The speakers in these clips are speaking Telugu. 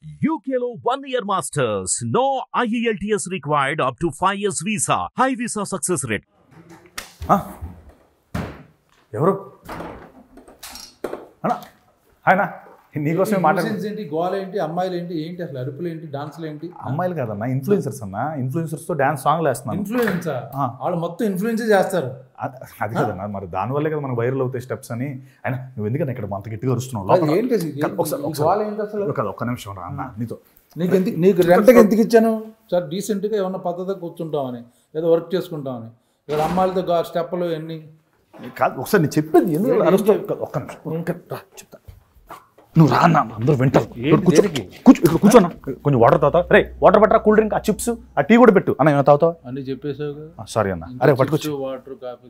UKLO 1 year masters. No IELTS required up to 5 years visa. High visa success rate. ఎవరు అన్నా ఆయన నీకోసమే మాట్లాడుతుంది ఏంటి, గోల ఏంటి, అమ్మాయిలు ఏంటి, ఏంటి అసలు అరుపులు ఏంటి, డాన్సులు ఏంటి? అమ్మాయిలు కాదన్నా, ఇన్ఫ్లుయెన్సర్స్ అన్న. ఇన్ఫ్లుయెన్సర్స్తో డాన్స్ సాంగ్లు వేస్తున్నాను. ఇన్ఫ్లుయెన్సా? వాళ్ళు మొత్తం ఇన్ఫ్లుయెన్స్ చేస్తారు. అది కదన్నా, మరి దానివల్లే కదా మనకు వైరల్ అవుతాయి స్టెప్స్ అని. ఆయన నువ్వు ఎందుకన్నా ఇక్కడ అంత గట్టిగా అరుస్తున్నావు? ఏంటి ఒక్క నిమిషం రా అన్న, నీతో నీకు రెంట్కి ఎందుకు ఇచ్చాను సార్? డీసెంట్గా ఏమన్నా పద్ధతిగా కూర్చుంటామని, ఏదో వర్క్ చేసుకుంటామని. ఇక్కడ అమ్మాయిలతో స్టెప్పులు ఎన్ని కాదు. ఒకసారి నేను చెప్పేది ఎందుకు అరుస్తావు? ఒక్క నిమిషం చెప్తా. నువ్వు రా అన్న, అందరూ వింటారు. కూర్చోన్నా, కొంచెం వాటర్ తాగుతావు? రే వాటర్ పట్టరా, కూల్ డ్రింక్, ఆ చిప్స్, ఆ టీ కూడా పెట్టు. అన్న ఏమైనా తాగుతావు? అన్నీ చెప్పేసావు. సారీ అన్న. అరే పట్టుకొచ్చు వాటర్, కాఫీ.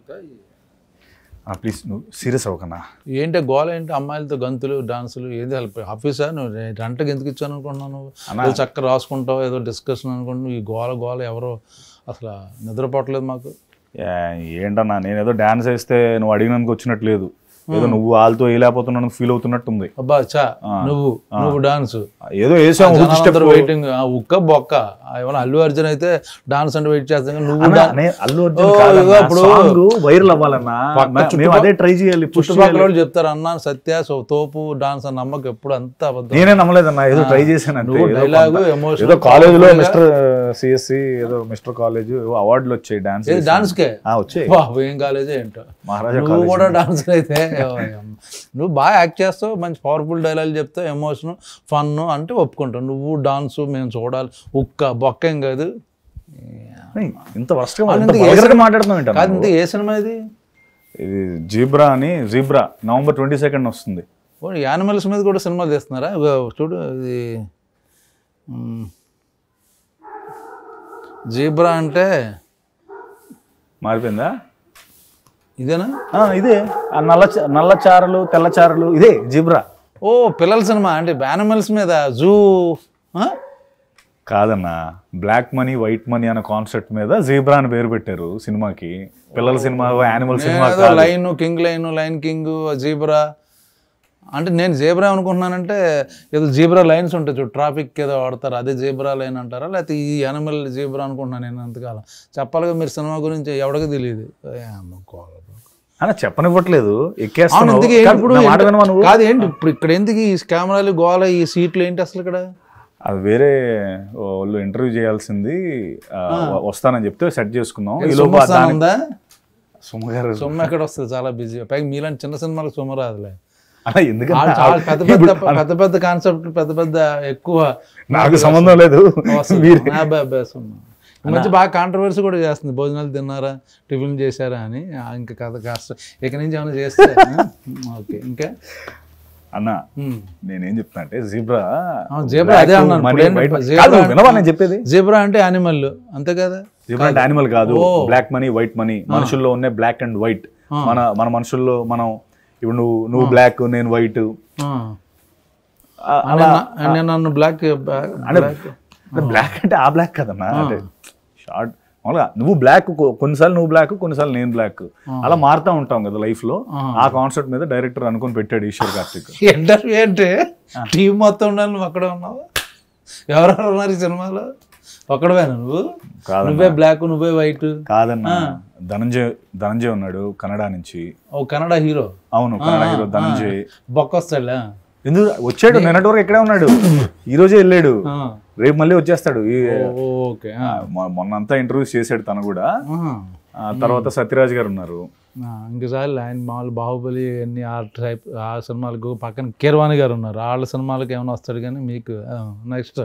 ప్లీజ్ నువ్వు సీరియస్ అవ్వకన్నా. ఏంటి గోల ఏంటి? అమ్మాయిలతో గంతులు, డాన్సులు ఏది హెల్ప్? ఆఫీసా నువ్వు? రెంట్కి ఎందుకు ఇచ్చాను అనుకుంటున్నావు? నువ్వు చక్కగా రాసుకుంటావు, ఏదో డిస్కషన్ అనుకుంటున్నావు. ఈ గోల ఎవరో అసలు నిద్రపోవట్లేదు మాకు. ఏంటన్నా, నేను ఏదో డాన్స్ వేస్తే నువ్వు అడిగినందుకు వచ్చినట్లేదు, ఏదో నువ్వు వాళ్ళతో వేయలేకపోతున్నాను ఫీల్ అవుతున్నట్టుంది. అబ్బా చా, నువ్వు డాన్స్ ఏదో వేసావు, వెయిటింగ్. ఉక్క బొక్క ఏమన్నా అల్లు అర్జున్ అయితే డాన్స్ అంటే వెయిట్ చేస్తాను. నువ్వు అల్లు అర్జున్ ఇప్పుడు వైరల్ అవ్వాలన్నా, అదే ట్రై చేయాలి. చుట్టుపక్కల వాళ్ళు చెప్తారు అన్నా సత్య తోపు డాన్స్ అని. నమ్మకం ఎప్పుడు అంతా అబద్ధం. నేనే నమ్మలేదన్నా, ఏదో ట్రై చేశాను. Dialogue emotion. ఏదో కాలేజ్ లో మిస్టర్ సిఎస్సి ఏదో మిస్టర్ కాలేజ్ అవార్డులు వచ్చాయి డాన్స్ డాన్స్ కే వచ్చాయి. ఏం కాలేజ్ ఏంటో మహారాజా. నువ్వు కూడా డాన్స్ అయితే నువ్వు బాగా యాక్ట్ చేస్తావు, మంచి పవర్ఫుల్ డైలాగ్ చెప్తావు, ఎమోషన్ ఫన్ అంటే ఒప్పుకుంటావు. నువ్వు డాన్సు మేము చూడాలి. ఉక్క బొక్క ఏం కాదు. ఇంత మాట్లాడుతున్నావు. కాదు, ఇంత ఏ సినిమా ఇది? ఇది జీబ్రా అని. జీబ్రా November 22 వస్తుంది. యానిమల్స్ మీద కూడా సినిమాలు తీస్తున్నారా? చూడు, ఇది జీబ్రా అంటే మారిపోయిందా? ఇదేనా? ఇదే నల్ల చారలు, తెల్ల చారలు, ఇదే జీబ్రా. ఓ పిల్లల సినిమా అంటే యానిమల్స్ మీద జూ కాదన్నా, బ్లాక్ మనీ వైట్ మనీ అనే కాన్సెప్ట్ మీద జీబ్రా అని పేరు పెట్టారు సినిమాకి. పిల్లల cinema, animal cinema. Line king, line king, zebra అంటే నేను జీబ్రా అనుకుంటున్నానంటే ఏదో జీబ్రా లైన్స్ ఉంటాయి చూడు, ట్రాఫిక్ ఏదో వాడతారు, అదే జీబ్రా లైన్ అంటారా? లేకపోతే ఈ యానిమల్ జీబ్రా అనుకుంటున్నాను నేను అంతకాలం. చెప్పాలిగా మీరు సినిమా గురించి, ఎవరికి తెలియదు. అన్న చెప్పనివ్వట్లేదు, కాదు ఏంటి ఇప్పుడు ఇక్కడ ఎందుకు ఈ కెమెరాలు, గోల, ఈ సీట్లు ఏంటి అసలు ఇక్కడ? అది వేరే వాళ్ళు ఇంటర్వ్యూ చేయాల్సింది, వస్తానని చెప్తే సెట్ చేసుకున్నాం. సుమ గారు సొమ్మ ఎక్కడ వస్తుంది? చాలా బిజీ. పైగా మీలాంటి చిన్న సినిమాలకు సొమ్మ రాదులే. ఎందుకంటే పెద్ద పెద్ద కాన్సెప్ట్, పెద్ద ఎక్కువ నాకు సంబంధం లేదు. మంచి బాగా కాంట్రవర్సీ కూడా చేస్తుంది. భోజనాలు తిన్నారా, టిఫిన్ చేశారా అని. ఇంకా కథ కాస్త ఇక నుంచి ఏమైనా చేస్తే ఓకే. ఇంకా అన్న నేనేం చెప్తున్నా అంటే జీబ్రా అదే అన్నాను. చెప్పేది జీబ్రా అంటే యానిమల్ అంతే కదా? జీబ్రా అంటే యానిమల్ కాదు, బ్లాక్ మనీ వైట్ మనీ. మనుషుల్లో ఉన్న బ్లాక్ అండ్ వైట్. మన మనుషుల్లో మనం ఇప్పుడు నువ్వు బ్లాక్, నేను వైట్. నన్ను బ్లాక్ బ్లాక్ అంటే ఆ బ్లాక్ కదన్నా, అంటే షార్ట్ మామూలుగా నువ్వు బ్లాక్, కొన్నిసార్లు నువ్వు బ్లాక్, కొన్నిసార్లు నేను బ్లాక్, అలా మారుతూ ఉంటాం కదా లైఫ్ లో. ఆ కాన్సెప్ట్ మీద డైరెక్టర్ అనుకుని పెట్టాడు ఈశ్వర్ కార్తిక్. ఇంటర్వ్యూ అంటే టీం మొత్తం ఉండాలి, నువ్వు అక్కడే ఉన్నావు. ఎవరెవరు ఉన్నారు ఈ సినిమాలో? ఒక్కడవేనా నువ్వు? నువ్వే బ్లాక్, నువ్వే వైట్? కాదన్నా, ధనంజయ్ ఉన్నాడు కన్నడ నుంచి. ఓ కన్నడ హీరో? అవును, కన్నడ హీరో ధనంజయ్. బొక్కొస్తాడా? ఎందుకు వచ్చాడు? నిన్నటి వరకు ఇక్కడే ఉన్నాడు, ఈ రోజే వెళ్ళాడు, రేపు మళ్ళీ వచ్చేస్తాడు. మొన్నంతా ఇంటర్వ్యూస్ చేశాడు తను కూడా. తర్వాత సత్యరాజ్ గారు ఉన్నారు. ఇంకోసారి ఆయన మామూలు బాహుబలి అన్ని ఆ సినిమాలకు పక్కన కీరవాణి గారు ఉన్నారు. వాళ్ళ సినిమాలకు ఏమైనా వస్తాడు, కానీ మీకు నెక్స్ట్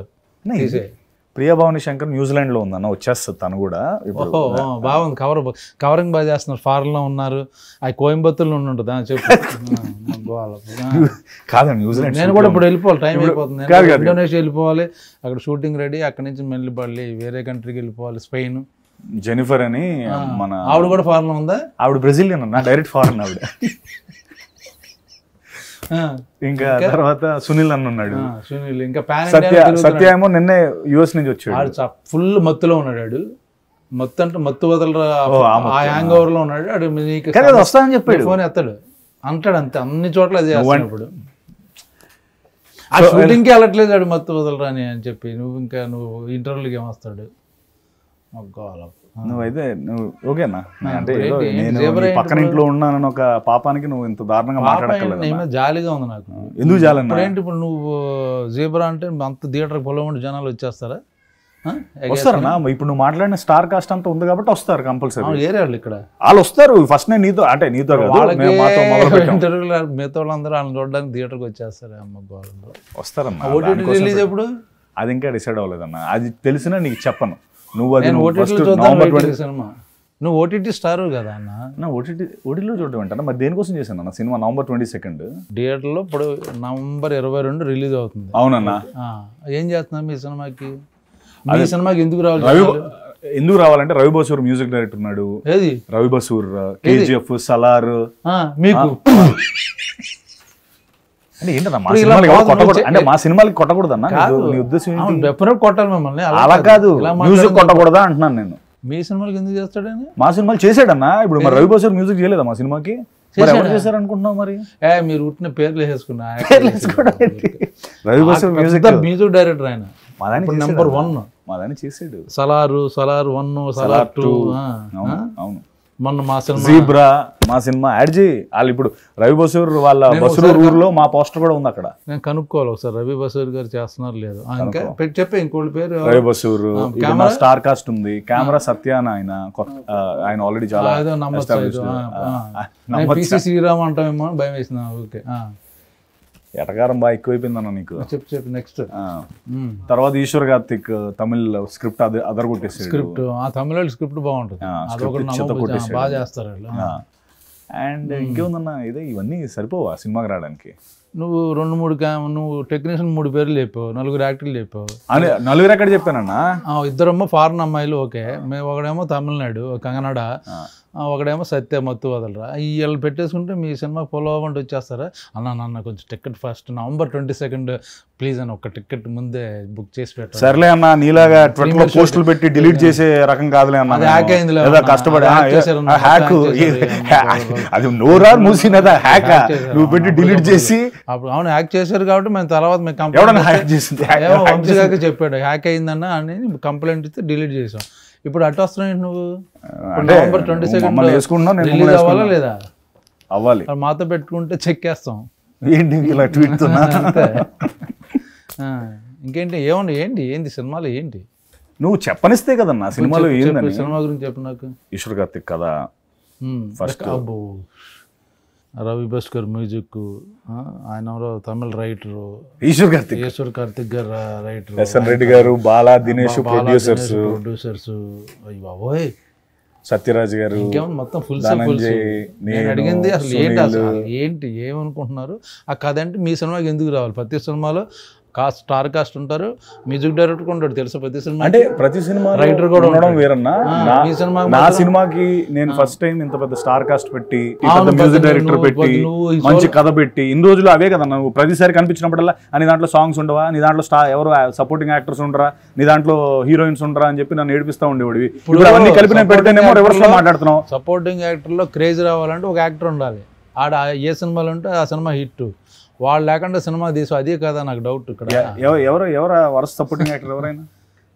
ప్రియభావని శంకర్ న్యూజిలాండ్ లో ఉందన్న, వచ్చేస్తుంది తను కూడా. బాగుంది, కవరింగ్ బాగా చేస్తున్నారు. ఫారెన్ లో ఉన్నారు, అది కోయంబత్తూరులో ఉంటుంది చెప్పు. కాదండి, న్యూజిలాండ్ నేను కూడా ఇప్పుడు వెళ్ళిపోవాలి, టైం అయిపోతుంది. ఇండోనేషియా వెళ్ళిపోవాలి, అక్కడ షూటింగ్ రెడీ. అక్కడి నుంచి మళ్ళీ వేరే కంట్రీకి వెళ్ళిపోవాలి, స్పెయిన్. జెనిఫర్ అని మన ఆవిడ కూడా ఫారెన్ లో ఉందా? ఆవిడ బ్రెజిలియన్ అన్న, డైరెక్ట్ ఫారెన్ ఆవిడ. ఇంకా తర్వాత సునీల్ అన్న ఉన్నాడు. సునీల్ ఇంకా సత్య ఏమో నిన్నే యుఎస్ నుంచి వచ్చాడు. ఫుల్ మత్తులో ఉన్నాడు. మత్తు అంటే మత్తు వదలరా, ఆ హ్యాంగ్ ఓవర్ లో ఉన్నాడు. అడు వస్తానని చెప్పాడు, ఫోన్ ఎత్తాడు అంటాడు, అంతే. అన్ని చోట్ల అది చేస్తాడు. ఇప్పుడు ఆ షూటింగ్కి వెళ్ళట్లేదు వాడు మత్తు వదలరాని అని చెప్పి నువ్వు ఇంటర్వ్యూలకి ఏమొస్తాడు నువ్వైతే నువ్వు ఓకేనా అంటే ఏదో నేను పక్కన ఇంట్లో ఉన్నానని ఒక పాపానికి నువ్వు ఇంత దారుణంగా మాట్లాడక్కర్లేదు. జాలీగా ఉంది నాకు. ఎందుకు జాలన్నా? ఏంటి ఇప్పుడు నువ్వు జీబ్రా అంటే అంత థియేటర్ పొలం జనాలు వచ్చేస్తారా? వస్తారన్నా? ఇప్పుడు నువ్వు మాట్లాడిన స్టార్ కాస్ట్ అంతా ఉంది కాబట్టి వస్తారు కంపల్సరీ. ఏరే వాళ్ళు ఇక్కడ వాళ్ళు వస్తారు. ఫస్ట్ నేను నీతో అంటే నీతో ఇంటర్వ్యూలో మిగతా వాళ్ళందరూ వాళ్ళని చూడడానికి థియేటర్కి వచ్చేస్తారు. వస్తారన్నా. ఓటీటీ రిలీజ్ ఎప్పుడు? అది ఇంకా డిసైడ్ అవ్వలేదన్నా. అది తెలిసినా నీకు చెప్పను. నువ్వు సినిమా నువ్వు ఓటీటీ స్టార్ కదా అన్న. ఓటీటీలో చూడడం ఏంటన్నా? మరి దేనికోసం చేశాను అన్న సినిమా? November 22 థియేటర్లో ఇప్పుడు November 22 రిలీజ్ అవుతుంది. అవునన్నా. ఏం చేస్తున్నా మీ సినిమాకి? మీ సినిమాకి ఎందుకు రావాలి? ఎందుకు రావాలంటే రవి బసూర్ మ్యూజిక్ డైరెక్టర్ ఉన్నాడు. ఏది రవి బసూర్? KGF, సలార్. మీకు అంటే ఏంటన్నా మా సినిమాలు కొట్టకూడదు అంటే మా సినిమాలకి కొట్టకూడదన్నా నీ ఉద్దేశం? కొట్టాలి మిమ్మల్ని. అలా కాదు, మ్యూజిక్ కొట్టకూడదా అంటున్నాను నేను. మీ సినిమాలకి ఎందుకు చేస్తాడని? మా సినిమాలు చేసాడన్నా. ఇప్పుడు మరి రవి బసూర్ మ్యూజిక్ చేయలేదా మా సినిమాకి? ఎవరు చేశారు అనుకుంటున్నావు మరి? మీరు ఉట్టిన పేర్లు వేసుకున్నా. రవి బసూర్ మ్యూజిక్ డైరెక్టర్ ఆయన. నెంబర్ 1 మాదాన్ని చేసాడు. సలార్ 1, సలార్ 2. అవును. మొన్న మా సినిమా జీబ్రా మా సినిమా యాడ్ చేయి. వాళ్ళు ఇప్పుడు రవి బసూర్ వాళ్ళ బసూర్ ఊర్లో మా పోస్టర్ కూడా ఉంది అక్కడ. నేను కనుక్కోవాలి ఒకసారి రవి బసూర్ గారు చేస్తున్నారు లేదు. ఇంకా చెప్పే ఇంకోటి పేరు రవి బసూర్. స్టార్ కాస్ట్ ఉంది. కెమెరా సత్యాన ఆయన ఆల్రెడీ చాలా శ్రీరామ్ అంటామేమో భయం వేసిన. ఓకే ఎటకారం బాగా ఎక్కువైపోయిందన్న నీకు. చెప్పు నెక్స్ట్. తర్వాత ఈశ్వర్ కార్తిక్ తమిళ్ స్క్రిప్ట్ అదరగొట్టేసి. స్క్రిప్ట్ తమిళ స్క్రిప్ట్ బాగుంటుంది. బాగా చేస్తారు. అండ్ ఇంకేముందన్న ఇదే ఇవన్నీ సరిపోవా సినిమాకి రావడానికి? నువ్వు 2-3 నువ్వు టెక్నీషియన్ 3 పేర్లు చెప్పావు, 4 యాక్టర్లు చెప్పావు. అదే 4 ఎక్కడ చెప్పానన్నా? 2 ఫారెన్ అమ్మాయిలు. ఓకే, మేము ఒకడేమో తమిళనాడు కన్నడ, ఒకడేమో సత్య మత్తు వదలరా. వీళ్ళు పెట్టేసుకుంటే మీ సినిమా ఫాలో అవ్వండి వచ్చేస్తారా? అన్న కొంచెం టికెట్ ఫస్ట్ November 22 ప్లీజ్ అని ఒక టికెట్ ముందే బుక్ చేసి పెట్టారు. సర్లే అన్న, నీలాగా ట్విట్టర్ పోస్టులు పెట్టి డిలీట్ చేసే రకం కాదులే అన్న. హ్యాక్ అయింది కష్టపడి హ్యాక్ అది నోరార్ మూసినదా హ్యాక్ నువ్వు పెట్టి డిలీట్ చేసి. అప్పుడు అవును హ్యాక్ చేశారు కాబట్టి మేము తర్వాత హ్యాక్ చేసింది వంశీగారికి చెప్పాడు హ్యాక్ అయిందన్న అని కంప్లైంట్ ఇస్తే డిలీట్ చేసాం. ఇప్పుడు అటు వస్తున్నాయి నువ్వు. November 22 రిలీజ్ అవ్వాలా లేదా? అవ్వాలి. మాతో పెట్టుకుంటే చెక్ వేస్తాం. ఏంటి ఇలా ట్వీట్ ఇంకేంటి ఏంటి సినిమాలు ఏంటి నువ్వు చెప్పనిస్తే కదన్నా సినిమాలో ఏందని. సినిమా గురించి చెప్పు నాకు. ఈశ్వర్ కార్తిక్ కదా ఫస్ట్. రవి బస్కర్ మ్యూజిక్, ఆయన తమిళ రైటరు. ఈశ్వర్ కార్తిక్ గారు రైటర్, SN రెడ్డి గారు, బాలా దినేష్ ప్రొడ్యూసర్స్. బాబోయ్ సత్యరాజ్ గారు, మొత్తం ఫుల్. నేను అడిగింది అసలు ఏంటి ఏమనుకుంటున్నారు ఆ కథ అంటే మీ సినిమాకి ఎందుకు రావాలి? ప్రతి సినిమాలో స్టార్ కాస్ట్ ఉంటారు, మ్యూజిక్ డైరెక్టర్ ఉంటాడు తెలుసా ప్రతి సినిమా. అంటే ప్రతి సినిమా రైటర్ కూడా ఉండడం వేరన్నా. నా సినిమాకి నేను ఫస్ట్ టైం ఇంత పెద్ద స్టార్ కాస్ట్ పెట్టి మ్యూజిక్ డైరెక్టర్ పెట్టి మంచి కథ పెట్టి ఇన్ని రోజులు అవే కదా నువ్వు ప్రతిసారి కనిపించినప్పుడల్లా నీ దాంట్లో సాంగ్స్ ఉండవా, నీ దాంట్లో ఎవరు సపోర్టింగ్ యాక్టర్స్ ఉండరా, నీ దాంట్లో హీరోయిన్స్ ఉండరా అని చెప్పి నన్ను ఏడిపిస్తా ఉండేవాడివి. ఇప్పుడు అవన్నీ కలిపి నేను పెడితేనేమో రివర్స్ లో మాట్లాడుతున్నావు. సపోర్టింగ్ యాక్టర్ లో క్రేజ్ రావాలంటే ఒక యాక్టర్ ఉండాలి. ఆడ ఏ సినిమాలు ఉంటే ఆ సినిమా హిట్. వాళ్ళు లేకుండా సినిమా తీసు అదే కదా నాకు డౌట్. ఇక్కడ ఎవరు వరుస సపోర్టింగ్ యాక్టర్ ఎవరైనా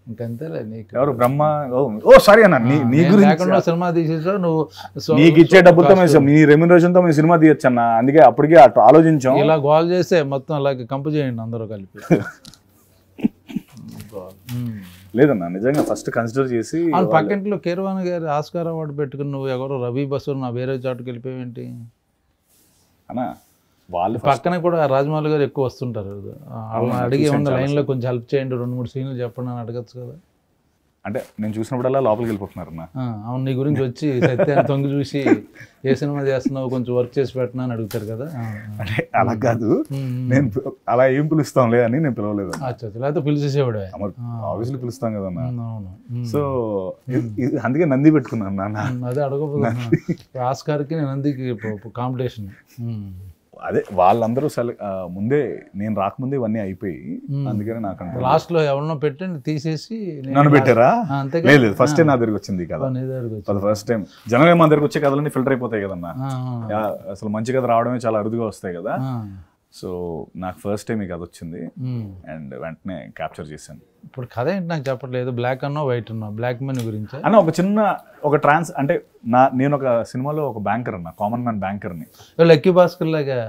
ఇంకంతేలే. నీకు ఎవరు బ్రహ్మ? ఓ సారీ అన్న, నీ గురించి సినిమా తీసేసా నువ్వు. నీకు ఇచ్చే డబ్బులతో నీ రెమ్యునరేషన్ తో మీ సినిమా తీయచ్చు అన్న. అందుకే అప్పటికే అట్లా ఆలోచించాం. ఇలా గోల్ చేస్తే మొత్తం అలాగే కంపు చేయండి అందరూ కలిపి. లేదన్నా నిజంగా ఫస్ట్ కన్సిడర్ చేసి. పక్కింట్లో కీరవాణి గారు ఆస్కార్ అవార్డు పెట్టుకుని నువ్వు ఎవరో రవి బసూర్ నా వేరే చాటుకు వెళ్ళిపోయేంటి అన్నా? వాళ్ళు పక్కన కూడా రాజమౌళి గారు ఎక్కువ వస్తుంటారు. వాళ్ళని అడిగి ఏమన్నా లైన్లో కొంచెం హెల్ప్ చేయండి, 2-3 సీన్లు చెప్పండి అని అడగచ్చు కదా. అంటే నేను చూసినప్పుడల్లా లోపలికి వెళ్ళిపోతున్నారు. అవును, నీ గురించి వచ్చి సత్యాన్ని తొంగి చూసి ఏ సినిమా చేస్తున్నావు కొంచెం వర్క్ చేసి పెట్టినా అని అడుగుతారు కదా. అంటే అలా కాదు, నేను అలా ఏం పిలుస్తాంలే అని నేను పిలవలేదు. లేకపోతే పిలిచేసేవాడు. ఆబ్వియస్లీ పిలుస్తాం కదా. సో అందుకే నంది పెట్టుకున్నాను నాన్న. అదే అడగపోతున్నా. ఆస్కార్కి నందికి కాంపిటీషన్. అదే వాళ్ళందరూ ముందే నేను రాకముందే ఇవన్నీ అయిపోయి అందుకని నాకు లాస్ట్ లో ఎవరినో పెట్టి తీసేసి నన్ను పెట్టారా? లేదు, ఫస్ట్ టైం నా దగ్గరికి వచ్చింది కదా. ఫస్ట్ టైం జనరల్ మా దగ్గరకు వచ్చే కథలన్నీ ఫిల్టర్ అయిపోతాయి కదన్నా. అసలు మంచి కథ రావడమే చాలా అరుదుగా వస్తాయి కదా. సో నాకు ఫస్ట్ టైం ఈ కథ వచ్చింది అండ్ వెంటనే క్యాప్చర్ చేశాను. ఇప్పుడు కథ ఏంటి నాకు చెప్పట్లేదు, బ్లాక్ అన్నా వైట్ అన్నా, బ్లాక్ మనీ గురించి అన్న ఒక చిన్న ఒక అంటే నేను ఒక సినిమాలో ఒక బ్యాంకర్ అన్న, కామన్ మ్యాన్ బ్యాంకర్ని. లక్కీ భాస్కర్ లాగా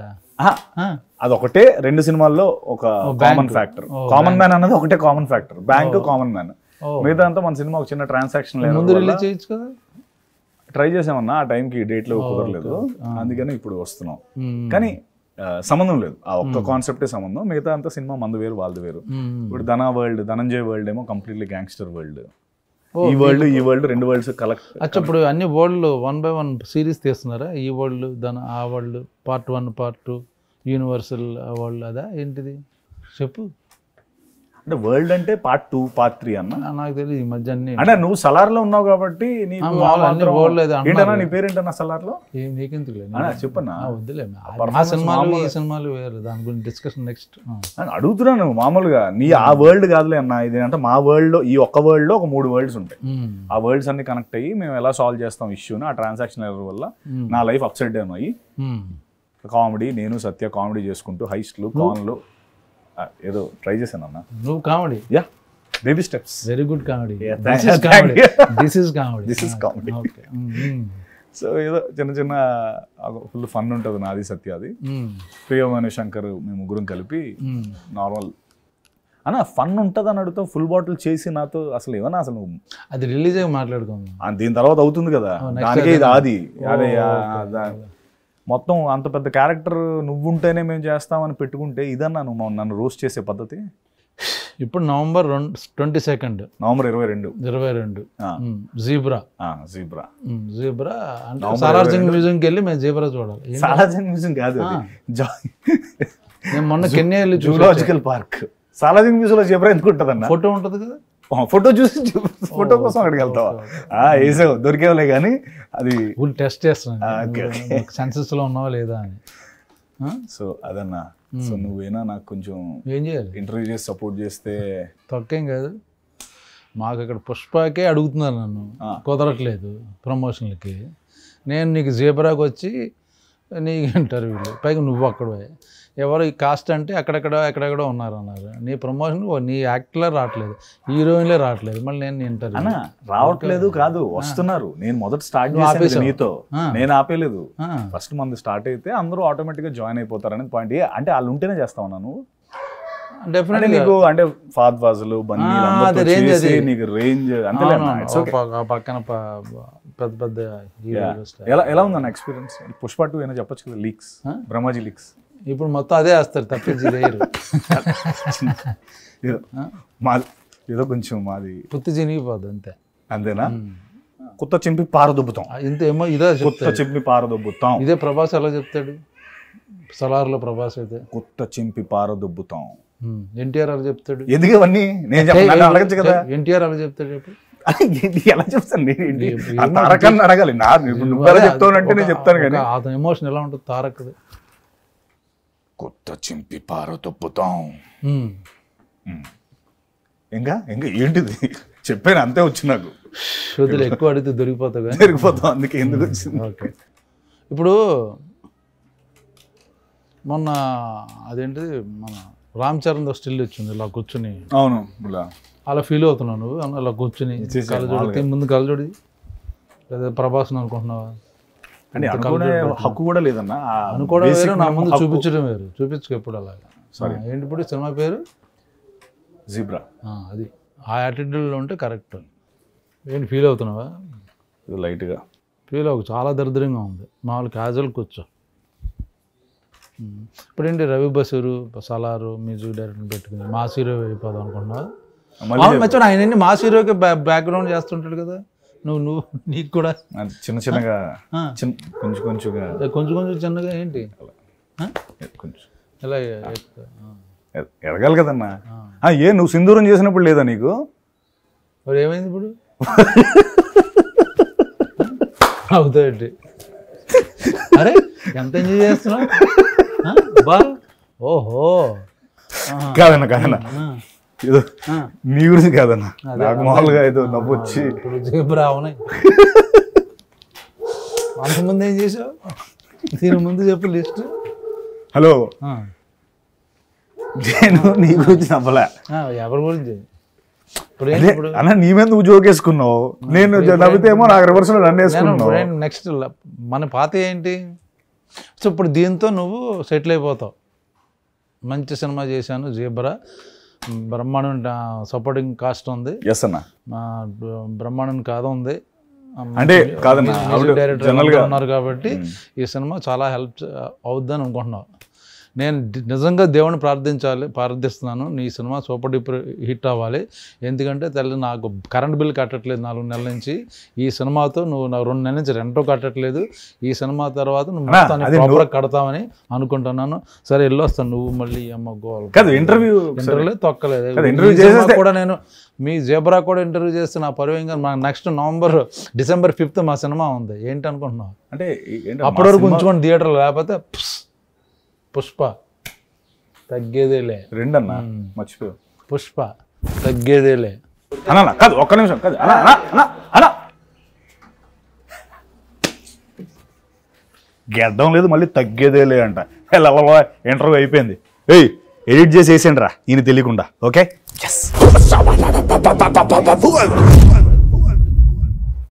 అదొకటే 2 సినిమాల్లో ఒక కామన్ ఫ్యాక్టర్. కామన్ మ్యాన్ అన్నది ఒకటే common factor, bank common man. మిగతా అంతా మన సినిమా ఒక చిన్న ట్రాన్సాక్షన్ ముందు రిలీజ్ చేయొచ్చు కదా. ట్రై చేసామన్నా, ఆ టైంకి డేట్లో కుదరలేదు, అందుకని ఇప్పుడు వస్తున్నాం. కానీ సంబంధం లేదు, ఆ ఒక్క కాన్సెప్టే సంబంధం, మిగతా అంతా సినిమా మందు వేరు వాళ్ళది వేరు. ఇప్పుడు ధనంజయ్ వరల్డ్ ఏమో కంప్లీట్లీ గ్యాంగ్స్టర్ వరల్డ్, ఈ వరల్డ్ 2 వరల్డ్స్ కలెక్ట్. అచ్చా, ఇప్పుడు అన్ని వరల్డ్ 1 by 1 సిరీస్ తీస్తున్నారా? ఈ వరల్డ్ ఆ world part 1 part 2 universal world అదా ఏంటిది చెప్పు. అంటే వరల్డ్ అంటే పార్ట్ 2 పార్ట్ 3 అన్న నాకు తెలియదు ఈ మధ్య అన్ని. అంటే నువ్వు సలార్లో ఉన్నావు కాబట్టి నీ పేరేంటన్నా సలార్లో నీకెందుకు చెప్పన్నా, వద్దులే ఆ సినిమాలు ఈ సినిమాలు వేరు, దాని గురించి డిస్కషన్ నెక్స్ట్. అడుగుతున్నాను మామూలుగా, నీ ఆ వరల్డ్ కాదులే అన్న, ఇది అంటే మా వరల్డ్ లో ఈ ఒక్క వరల్డ్ లో ఒక 3 వరల్డ్స్ ఉంటాయి. ఆ వరల్డ్స్ అన్ని కనెక్ట్ అయ్యి మేము ఎలా సాల్వ్ చేస్తాం ఇష్యూని, ఆ ట్రాన్సాక్షన్ వల్ల నా లైఫ్ అప్సైడ్ డౌన్ అయ్యి కామెడీ, నేను సత్య కామెడీ చేసుకుంటూ హైస్ట్లు కాన్లు ఏదో ట్రై చేశాను అన్న. నువ్వు comedy, yeah baby steps, very good comedy. This is comedy. So ఏదో చిన్న ఫుల్ ఫన్ ఉంటుంది నాది సత్యాది. ప్రియమైన శంకర్ మేము ముగ్గురం కలిపి నార్మల్ అన్న ఫన్ ఉంటుంది అని అడుగుతాం. ఫుల్ బాటిల్ చేసి నాతో అసలు ఏమన్నా అసలు అది రిలీజ్ అయ్యి మాట్లాడుకోండి, దీని తర్వాత అవుతుంది కదా, దానికే ఇది ఆది. అదే మొత్తం అంత పెద్ద క్యారెక్టర్ నువ్వుంటేనే మేము చేస్తామని పెట్టుకుంటే ఇదన్నా నువ్వు నన్ను రోస్ట్ చేసే పద్ధతి. ఇప్పుడు నవంబర్ 22 నవంబర్ 22 జీబ్రా అంటే సాలార్జంగ్ మ్యూజియంకి వెళ్ళి మేము జీబ్రా చూడాలి. సాలార్జంగ్ మ్యూజియం కాదు, నేను మొన్న కెన్యా వెళ్ళి జూలాజికల్ పార్క్. సాలార్జంగ్ మ్యూజియంలో జీబ్రా ఎందుకు ఉంటుంది అన్న? ఫోటో ఉంటుంది కదా, ఫోటో చూసి ఫోటో కోసం అక్కడికి వెళ్తావా? వేసావు దొరికేవలే కానీ అది టెస్ట్ చేస్తున్నాను సెన్సెస్ లో ఉన్నావా లేదా అని. సో అదన్నా, సో నువ్వేనా నాకు కొంచెం ఏం చేయాలి, ఇంటర్వ్యూ చేసి సపోర్ట్ చేస్తే తక్కువేం కాదు. మాకు ఇక్కడ పుష్పకే అడుగుతున్నారు నన్ను, కుదరట్లేదు ప్రమోషన్లకి. నేను నీకు జీబ్రాకి వచ్చి నీకు ఇంటర్వ్యూలు, పైగా నువ్వు అక్కడ ఎవరు ఈ కాస్ట్ అంటే ఎక్కడెక్కడో ఉన్నారు. నీ ప్రమోషన్ నీ యాక్టర్లే రావట్లేదు, హీరోయిన్లే రావట్లేదు, మళ్ళీ నేను ఇంటర్వ్యూ రావట్లేదు కాదు వస్తున్నారు. నేను మొదట స్టార్ట్ చేసాను నీతో, నేను ఆపేలేదు. ఫస్ట్ మంది స్టార్ట్ అయితే అందరూ ఆటోమేటిక్ గా జాయిన్ అయిపోతారని పాయింట్. అంటే వాళ్ళు ఉంటేనే చేస్తా ఉన్నాను డెఫినెట్లీ. నీకు అంటే ఫాద్ ఫాజులు నీకు రేంజ్ అంతే పక్కన పెద్ద పెద్ద. ఎలా ఉందన్న ఎక్స్పీరియన్స్? పుష్ప 2 అయినా చెప్పొచ్చు కదా, లీక్స్, బ్రహ్మాజీ లీక్స్. ఇప్పుడు మొత్తం అదే వేస్తారు తప్పించి ఏదో కొంచెం మాది పుత్తి చినిగిపోద్ది అంతేనా? కొత్త చింపి పారదొబ్బుతాం ఇంతేమో, ఇదే కొత్త చింపి పారదొబ్బుతాం. ఇదే ప్రభాస్ ఎలా చెప్తాడు సలార్లో? ప్రభాస్ అయితే కొత్త చింపి పారదొబ్బుతాం. ఎన్టీఆర్ అలా చెప్తాడు. ఎందుకు ఇవన్నీ నేను అడగచ్చు కదా? ఎన్టీఆర్ అలా చెప్తాడు చెప్పు. ఎలా చెప్తాను? తారకాన్ని అడగాలి. నువ్వు ఎలా చెప్తావు అంటే నేను చెప్తాను కానీ అతని ఎమోషన్ ఎలా ఉంటుంది తారక్ది? కొత్త చింపి పారదొబ్బుతాం. ఇంకా ఏంటిది చెప్పాను, అంతే వచ్చి నాకు. ఎక్కువ అడిగితే దొరికిపోతాం అందుకే ఎందుకు వచ్చింది. ఓకే, ఇప్పుడు మొన్న అదేంటిది మన రామ్ చరణ్ స్టిల్ వచ్చింది, ఇలా కూర్చుని. అవును, అలా ఫీల్ అవుతున్నావు నువ్వు? అలా కూర్చుని కలజోడి ముందు కలజోడి లేదా ప్రభాస్ అనుకుంటున్నావా? అంటే అనుకునే హక్కు కూడా లేదన్నా. అనుకోవడం వేరు, నా ముందు చూపించడం వేరు. చూపించుకో ఎప్పుడు అలాగా. సారీ ఏంటి ఇప్పుడు సినిమా పేరు? జీబ్రా. అది ఆ యాటిట్యూడ్లో ఉంటే కరెక్ట్. ఏంటి ఫీల్ అవుతున్నావా? లైట్గా ఫీల్ అవ్వకు, చాలా దరిద్రంగా ఉంది. మామూలు క్యాజువల్ కూర్చో. ఇప్పుడు ఏంటి రవి బసూరు సలారు మ్యూజిక్ డైరెక్టర్ పెట్టుకుని మాస్ హీరో అయిపోదాం అనుకున్నావా? మర్చిపోయి ఆయన మాస్ హీరోకి బ్యాక్గ్రౌండ్ చేస్తుంటాడు కదా. నువ్వు నీకు కూడా చిన్నగా కొంచెం చిన్నగా ఏంటి ఎలా ఎదగాలి కదన్నా. నువ్వు సింధూరం చేసినప్పుడు లేదా నీకు? మరి ఏమైంది ఇప్పుడు? అవుతాయండి. అరే ఎంత ఎంజాయ్ చేస్తున్నావు బా. ఓహో కాదన్నా ఏదో నీ గురించి కాదన్నా, నాకు మామూలుగా ఏదో నవ్వు వచ్చి. జీబ్రా అవునాయి. అంతకుముందు ఏం చేసావు? దీని ముందు చెప్పు లిస్ట్. హలో నేను నీ గురించి నవ్వలే. ఎవరి గురించి అన్న నీ మీద నువ్వు జోకేసుకున్నావు, నేను నవ్వితేమో నాకు రివర్స్ లో నన్ను వేసుకున్నావు. నెక్స్ట్ మన పాత ఏంటి? సో ఇప్పుడు దీంతో నువ్వు సెటిల్ అయిపోతావు. మంచి సినిమా చేశాను జీబ్రా, బ్రహ్మాండం సపోర్టింగ్ కాస్ట్ ఉంది. ఎస్ అన్న, బ్రహ్మాండం కథ ఉంది, అంటే కాదన్న డైరెక్టర్ ఉన్నారు కాబట్టి ఈ సినిమా చాలా హెల్ప్ అవుద్దని అనుకుంటున్నావు. నేను నిజంగా దేవుని ప్రార్థిస్తున్నాను నీ సినిమా సూపర్ డూపర్ హిట్ అవ్వాలి. ఎందుకంటే తల్లి నాకు కరెంట్ బిల్ కట్టట్లేదు 4 నెలల నుంచి. ఈ సినిమాతో నువ్వు 2 నెలల నుంచి రెంటో కట్టట్లేదు. ఈ సినిమా తర్వాత నువ్వు మొత్తాన్ని ప్రాపర్గా కడతావని అనుకుంటున్నాను. సరే వెళ్ళొస్తాను, నువ్వు మళ్ళీ అమ్మ గోల్ ఇంటర్వ్యూ తొక్కలేదు కూడా. నేను మీ జేబ్రా కూడా ఇంటర్వ్యూ చేస్తే నా పరువు మా నెక్స్ట్ డిసెంబర్ 5th మా సినిమా ఉంది. ఏంటి అనుకుంటున్నావు? అంటే అప్పటి వరకు ఉంచుకోండి థియేటర్లో, లేకపోతే పుష్ప తగ్గేదేలే. 2 అన్న మర్చిపోయావు, పుష్ప తగ్గేదేలే. అన్న కాదు, ఒక్క నిమిషం కాదు అన్న, గెడ్డం లేదు మళ్ళీ తగ్గేదేలే అంట. ఇంటర్వ్యూ అయిపోయింది, ఎడిట్ చేసి వేసేయండి రా ఈయన తెలియకుండా. ఓకే.